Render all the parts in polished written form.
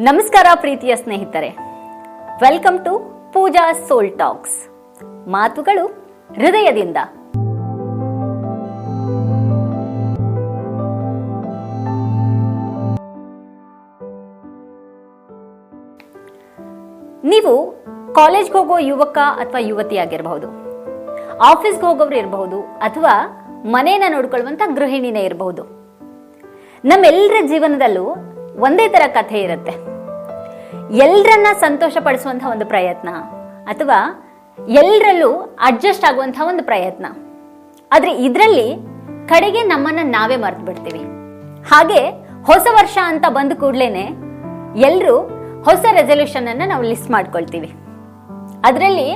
ನಮಸ್ಕಾರ ಪ್ರೀತಿಯ ಸ್ನೇಹಿತರೆ, welcome to Pooja soul talks. ಮಾತುಗಳು ಹೃದಯದಿಂದ. ನೀವು ಕಾಲೇಜ್ಗೆ ಹೋಗೋ ಯುವಕ ಅಥವಾ ಯುವತಿ ಆಗಿರಬಹುದು, ಆಫೀಸ್ಗೆ ಹೋಗೋರು ಇರಬಹುದು, ಅಥವಾ ಮನೇನ ನೋಡ್ಕೊಳ್ಳುವಂತ ಗೃಹಿಣಿನೇ ಇರಬಹುದು. ನಮ್ಮೆಲ್ಲರ ಜೀವನದಲ್ಲೂ ಒಂದೇ ತರ ಕಥೆ ಇರುತ್ತೆ. ಎಲ್ಲರನ್ನ ಸಂತೋಷ ಪಡಿಸುವಂತಹ ಒಂದು ಪ್ರಯತ್ನ ಅಥವಾ ಎಲ್ಲರಲ್ಲೂ ಅಡ್ಜಸ್ಟ್ ಆಗುವಂತಹ ಒಂದು ಪ್ರಯತ್ನ. ಆದ್ರೆ ಇದರಲ್ಲಿ ಕಡೆಗೆ ನಮ್ಮನ್ನ ನಾವೇ ಮರ್ತು ಬಿಡ್ತೀವಿ. ಹಾಗೆ ಹೊಸ ವರ್ಷ ಅಂತ ಬಂದ ಕೂಡ್ಲೇನೆ ಎಲ್ಲರೂ ಹೊಸ ರೆಸಲ್ಯೂಷನ್ ಅನ್ನ ನಾವು ಲಿಸ್ಟ್ ಮಾಡ್ಕೊಳ್ತೀವಿ. ಅದರಲ್ಲಿ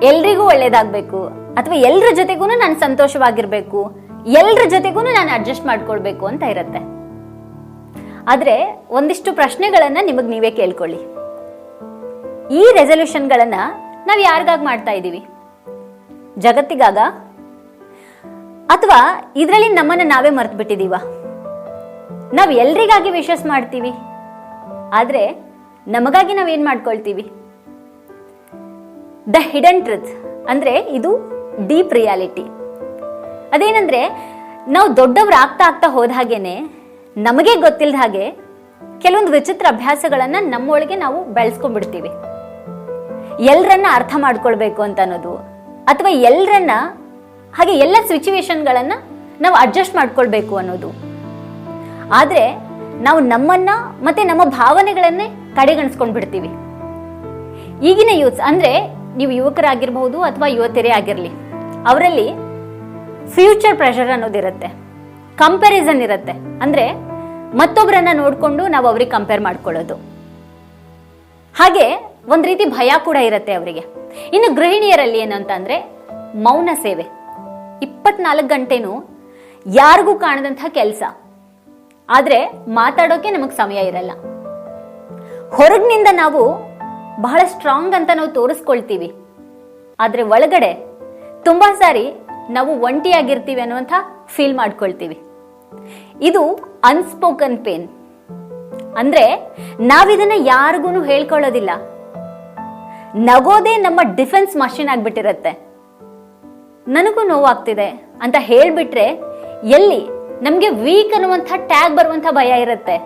ಎಲ್ರಿಗೂ ಒಳ್ಳೇದಾಗ್ಬೇಕು ಅಥವಾ ಎಲ್ರ ಜೊತೆಗೂ ನಾನು ಸಂತೋಷವಾಗಿರ್ಬೇಕು, ಎಲ್ರ ಜೊತೆಗೂ ನಾನು ಅಡ್ಜಸ್ಟ್ ಮಾಡ್ಕೊಳ್ಬೇಕು ಅಂತ ಇರುತ್ತೆ. ಆದ್ರೆ ಒಂದಿಷ್ಟು ಪ್ರಶ್ನೆಗಳನ್ನ ನಿಮಗ್ ನೀವೇ ಕೇಳ್ಕೊಳ್ಳಿ. ಈ ರೆಸಲ್ಯೂಷನ್ಗಳನ್ನ ನಾವ್ ಯಾರಿಗಾಗಿ ಮಾಡ್ತಾ ಇದ್ದೀವಿ? ಜಗತ್ತಿಗಾಗ? ಅಥವಾ ಇದರಲ್ಲಿ ನಮ್ಮನ್ನ ನಾವೇ ಮರ್ತು ಬಿಟ್ಟಿದೀವ? ನಾವ್ ಎಲ್ರಿಗಾಗಿ ವಿಶಸ್ ಮಾಡ್ತೀವಿ, ಆದ್ರೆ ನಮಗಾಗಿ ನಾವೇನ್ ಮಾಡ್ಕೊಳ್ತೀವಿ? ದ ಹಿಡನ್ ಟ್ರುತ್ ಅಂದ್ರೆ ಇದು ಡೀಪ್ ರಿಯಾಲಿಟಿ. ಅದೇನಂದ್ರೆ ನಾವು ದೊಡ್ಡವ್ರು ಆಗ್ತಾ ಹೋದ ಹಾಗೇನೆ ನಮಗೆ ಗೊತ್ತಿಲ್ಲದ ಹಾಗೆ ಕೆಲವೊಂದು ವಿಚಿತ್ರ ಅಭ್ಯಾಸಗಳನ್ನ ನಮ್ಮೊಳಗೆ ನಾವು ಬೆಳೆಸ್ಕೊಂಡ್ಬಿಡ್ತೀವಿ. ಎಲ್ಲರನ್ನ ಅರ್ಥ ಮಾಡ್ಕೊಳ್ಬೇಕು ಅಂತ ಅನ್ನೋದು, ಅಥವಾ ಎಲ್ಲರನ್ನ ಹಾಗೆ ಎಲ್ಲ ಸಿಚುವೇಶನ್ಗಳನ್ನ ನಾವು ಅಡ್ಜಸ್ಟ್ ಮಾಡ್ಕೊಳ್ಬೇಕು ಅನ್ನೋದು. ಆದ್ರೆ ನಾವು ನಮ್ಮನ್ನ ಮತ್ತೆ ನಮ್ಮ ಭಾವನೆಗಳನ್ನೇ ಕಡೆಗಣಿಸ್ಕೊಂಡ್ ಬಿಡ್ತೀವಿ. ಈಗಿನ ಯೂತ್ಸ್ ಅಂದ್ರೆ ನೀವು ಯುವಕರಾಗಿರ್ಬಹುದು ಅಥವಾ ಯುವತಿಯರೇ ಆಗಿರ್ಲಿ, ಅವರಲ್ಲಿ ಫ್ಯೂಚರ್ ಪ್ರೆಷರ್ ಅನ್ನೋದಿರುತ್ತೆ, ಕಂಪ್ಯಾರಿಸನ್ ಇರುತ್ತೆ. ಅಂದ್ರೆ ಮತ್ತೊಬ್ಬರನ್ನ ನೋಡ್ಕೊಂಡು ನಾವು ಅವ್ರಿಗೆ ಕಂಪೇರ್ ಮಾಡ್ಕೊಳ್ಳೋದು. ಹಾಗೆ ಒಂದ್ ರೀತಿ ಭಯ ಕೂಡ ಇರುತ್ತೆ ಅವರಿಗೆ. ಇನ್ನು ಗೃಹಿಣಿಯರಲ್ಲಿ ಏನು ಅಂತ ಅಂದ್ರೆ ಮೌನ ಸೇವೆ. 24 ಗಂಟೆನೂ ಯಾರಿಗೂ ಕಾಣದಂತಹ ಕೆಲಸ, ಆದ್ರೆ ಮಾತಾಡೋಕೆ ನಮಗ್ ಸಮಯ ಇರಲ್ಲ. ಹೊರಗಿನಿಂದ ನಾವು ಬಹಳ ಸ್ಟ್ರಾಂಗ್ ಅಂತ ನಾವು ತೋರಿಸ್ಕೊಳ್ತೀವಿ, ಆದ್ರೆ ಒಳಗಡೆ ತುಂಬಾ ಸಾರಿ ನಾವು ಒಂಟಿಯಾಗಿರ್ತೀವಿ ಅನ್ನುವಂಥ ಫೀಲ್ ಮಾಡ್ಕೊಳ್ತೀವಿ. ಇದು ಅನ್ಸ್ಪೋಕನ್ ಪೇನ್. ಅಂದ್ರೆ ನಾವಿದನ್ನ ಯಾರಿಗೂ ಹೇಳ್ಕೊಳ್ಳೋದಿಲ್ಲ. ನಗೋದೇ ನಮ್ಮ ಡಿಫೆನ್ಸ್ ಮಷಿನ್ ಆಗ್ಬಿಟ್ಟಿರತ್ತೆ. ನನಗೂ ನೋವಾಗ್ತಿದೆ ಅಂತ ಹೇಳ್ಬಿಟ್ರೆ ಎಲ್ಲಿ ನಮ್ಗೆ ವೀಕ್ ಅನ್ನುವಂಥ ಟ್ಯಾಗ್ ಬರುವಂತ ಭಯ ಇರುತ್ತೆ.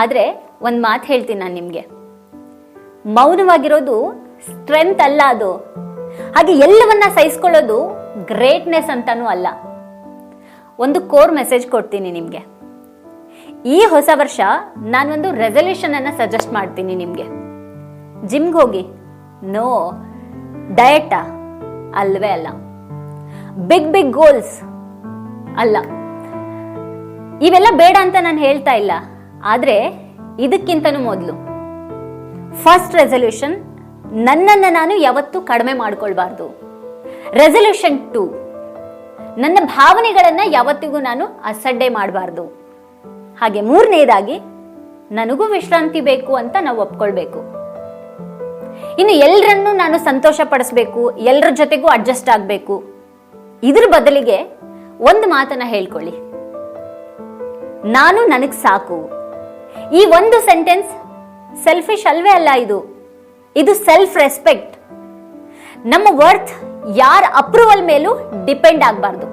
ಆದ್ರೆ ಒಂದ್ ಮಾತು ಹೇಳ್ತೀನಿ ನಾನು ನಿಮ್ಗೆ, ಮೌನವಾಗಿರೋದು ಸ್ಟ್ರೆಂತ್ ಅಲ್ಲ ಅದು. ಹಾಗೆ ಎಲ್ಲವನ್ನ ಸಹಿಸ್ಕೊಳ್ಳೋದು ಗ್ರೇಟ್ನೆಸ್ ಅಂತಾನೂ ಅಲ್ಲ. ಒಂದು ಕೋರ್ ಮೆಸೇಜ್ ಕೊಡ್ತೀನಿ ನಿಮ್ಗೆ. ಈ ಹೊಸ ವರ್ಷ ನಾನೊಂದು ರೆಸಲ್ಯೂಷನ್ ಅನ್ನ ಸಜೆಸ್ಟ್ ಮಾಡ್ತೀನಿ ನಿಮ್ಗೆ. ಜಿಮ್ಗೆ ಹೋಗಿ, ನೋ. ಡಯಟಾ? ಅಲ್ವೇ ಅಲ್ಲ. ಬಿಗ್ ಗೋಲ್ಸ್ ಅಲ್ಲ. ಇವೆಲ್ಲ ಬೇಡ ಅಂತ ನಾನು ಹೇಳ್ತಾ ಇಲ್ಲ. ಆದ್ರೆ ಇದಕ್ಕಿಂತನೂ ಮೊದಲು ಫಸ್ಟ್ ರೆಸಲ್ಯೂಷನ್, ನನ್ನನ್ನು ನಾನು ಯಾವತ್ತೂ ಕಡಿಮೆ ಮಾಡ್ಕೊಳ್ಬಾರ್ದು. ರೆಸಲ್ಯೂಷನ್ 2, ನನ್ನ ಭಾವನೆಗಳನ್ನ ಯಾವತ್ತಿಗೂ ನಾನು ಅಸಡ್ಡೆ ಮಾಡಬಾರ್ದು. ಹಾಗೆ 3ನೇದಾಗಿ, ನನಗೂ ವಿಶ್ರಾಂತಿ ಬೇಕು ಅಂತ ನಾವು ಒಪ್ಕೊಳ್ಬೇಕು. ಇನ್ನು ಎಲ್ಲರನ್ನೂ ನಾನು ಸಂತೋಷ ಪಡಿಸ್ಬೇಕು, ಎಲ್ಲರ ಜೊತೆಗೂ ಅಡ್ಜಸ್ಟ್ ಆಗ್ಬೇಕು. ಇದ್ರ ಬದಲಿಗೆ ಒಂದು ಮಾತನ್ನ ಹೇಳ್ಕೊಳ್ಳಿ, ನಾನು ನನಗ್ ಸಾಕು. ಈ ಒಂದು ಸೆಂಟೆನ್ಸ್ ಸೆಲ್ಫಿಶ್ ಅಲ್ವೇ ಅಲ್ಲ. ಇದು ಸೆಲ್ಫ್ ರೆಸ್ಪೆಕ್ಟ್. ನಮ್ಮ ವರ್ತ್ ಯಾರ ಅಪ್ರೂವಲ್ ಮೇಲೂ ಡಿಪೆಂಡ್ ಆಗಬಾರ್ದು.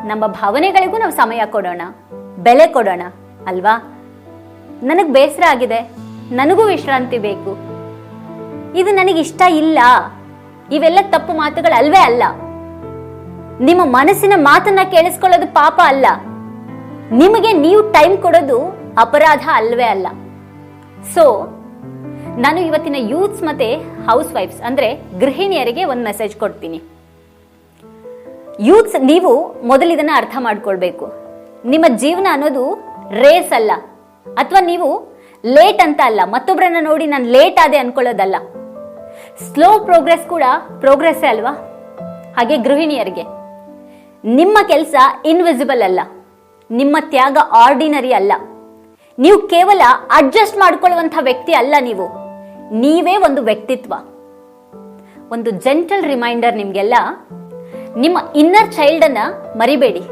ನಮ್ಮ ಭಾವನೆಗಳಿಗೂ ನಾವು ಸಮಯ ಕೊಡೋಣ, ಬೆಲೆ ಕೊಡೋಣ ಅಲ್ವಾ? ನನಗ್ ಬೇಸರ ಆಗಿದೆ, ನನಗೂ ವಿಶ್ರಾಂತಿ ಬೇಕು, ಇದು ನನಗಿಷ್ಟ ಇಲ್ಲ, ಇವೆಲ್ಲ ತಪ್ಪು ಮಾತುಗಳು ಅಲ್ವೇ ಅಲ್ಲ. ನಿಮ್ಮ ಮನಸ್ಸಿನ ಮಾತನ್ನ ಕೇಳಿಸ್ಕೊಳ್ಳೋದು ಪಾಪ ಅಲ್ಲ. ನಿಮಗೆ ನೀವು ಟೈಮ್ ಕೊಡೋದು ಅಪರಾಧ ಅಲ್ವೇ ಅಲ್ಲ. ಸೊ ನಾನು ಇವತ್ತಿನ ಯೂತ್ಸ್ ಮತ್ತೆ ಹೌಸ್ ವೈಫ್ಸ್ ಅಂದ್ರೆ ಗೃಹಿಣಿಯರಿಗೆ ಒಂದು ಮೆಸೇಜ್ ಕೊಡ್ತೀನಿ. ಯೂತ್ಸ್, ನೀವು ಮೊದಲು ಇದನ್ನ ಅರ್ಥ ಮಾಡ್ಕೊಳ್ಬೇಕು. ನಿಮ್ಮ ಜೀವನ ಅನ್ನೋದು ರೇಸ್ ಅಲ್ಲ, ಅಥವಾ ನೀವು ಲೇಟ್ ಅಂತ ಅಲ್ಲ, ಮತ್ತೊಬ್ಬರನ್ನ ನೋಡಿ ನಾನು ಲೇಟ್ ಆದೆ ಅನ್ಕೊಳ್ಳೋದಲ್ಲ. ಸ್ಲೋ ಪ್ರೋಗ್ರೆಸ್ ಕೂಡ ಪ್ರೋಗ್ರೆಸ್ ಅಲ್ವಾ? ಹಾಗೆ ಗೃಹಿಣಿಯರಿಗೆ ನಿಮ್ಮ ಕೆಲಸ ಇನ್ವಿಸಿಬಲ್ ಅಲ್ಲ, ನಿಮ್ಮ ತ್ಯಾಗ ಆರ್ಡಿನರಿ ಅಲ್ಲ. ನೀವು ಕೇವಲ ಅಡ್ಜಸ್ಟ್ ಮಾಡ್ಕೊಳ್ಳುವಂತ ವ್ಯಕ್ತಿ ಅಲ್ಲ. ನೀವೇ ಒಂದು ವ್ಯಕ್ತಿತ್ವ. ಒಂದು ಜೆಂಟಲ್ ರಿಮೈಂಡರ್ ನಿಮ್ಗೆಲ್ಲ, ನಿಮ್ಮ ಇನ್ನರ್ ಚೈಲ್ಡ್ ಅನ್ನ ಮರಿಬೇಡಿ.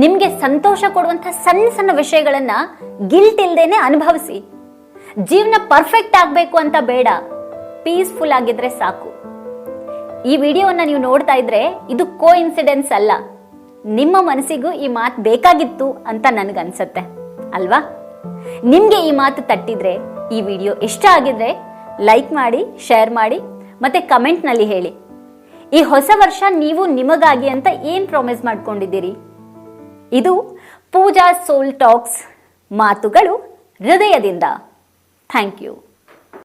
ನಿಮ್ಗೆ ಸಂತೋಷ ಕೊಡುವಂಥ ಸಣ್ಣ ಸಣ್ಣ ವಿಷಯಗಳನ್ನ ಗಿಲ್ಟ್ ಇಲ್ದೇನೆ ಅನುಭವಿಸಿ. ಜೀವನ ಪರ್ಫೆಕ್ಟ್ ಆಗ್ಬೇಕು ಅಂತ ಬೇಡ, ಪೀಸ್ಫುಲ್ ಆಗಿದ್ರೆ ಸಾಕು. ಈ ವಿಡಿಯೋವನ್ನ ನೀವು ನೋಡ್ತಾ ಇದ್ರೆ ಇದು ಕೋ ಇನ್ಸಿಡೆನ್ಸ್ ಅಲ್ಲ, ನಿಮ್ಮ ಮನಸ್ಸಿಗೂ ಈ ಮಾತು ಬೇಕಾಗಿತ್ತು ಅಂತ ನನಗನ್ಸತ್ತೆ ಅಲ್ವಾ? ನಿಮ್ಗೆ ಈ ಮಾತು ತಟ್ಟಿದ್ರೆ, ಈ ವಿಡಿಯೋ ಇಷ್ಟ ಆಗಿದ್ರೆ ಲೈಕ್ ಮಾಡಿ, ಶೇರ್ ಮಾಡಿ, ಮತ್ತೆ ಕಮೆಂಟ್ನಲ್ಲಿ ಹೇಳಿ. ಈ ಹೊಸ ವರ್ಷ ನೀವು ನಿಮಗಾಗಿ ಅಂತ ಏನ್ ಪ್ರಾಮಿಸ್ ಮಾಡ್ಕೊಂಡಿದ್ದೀರಿ? ಇದು ಪೂಜಾ ಸೋಲ್ ಟಾಕ್ಸ್, ಮಾತುಗಳು ಹೃದಯದಿಂದ. Thank you.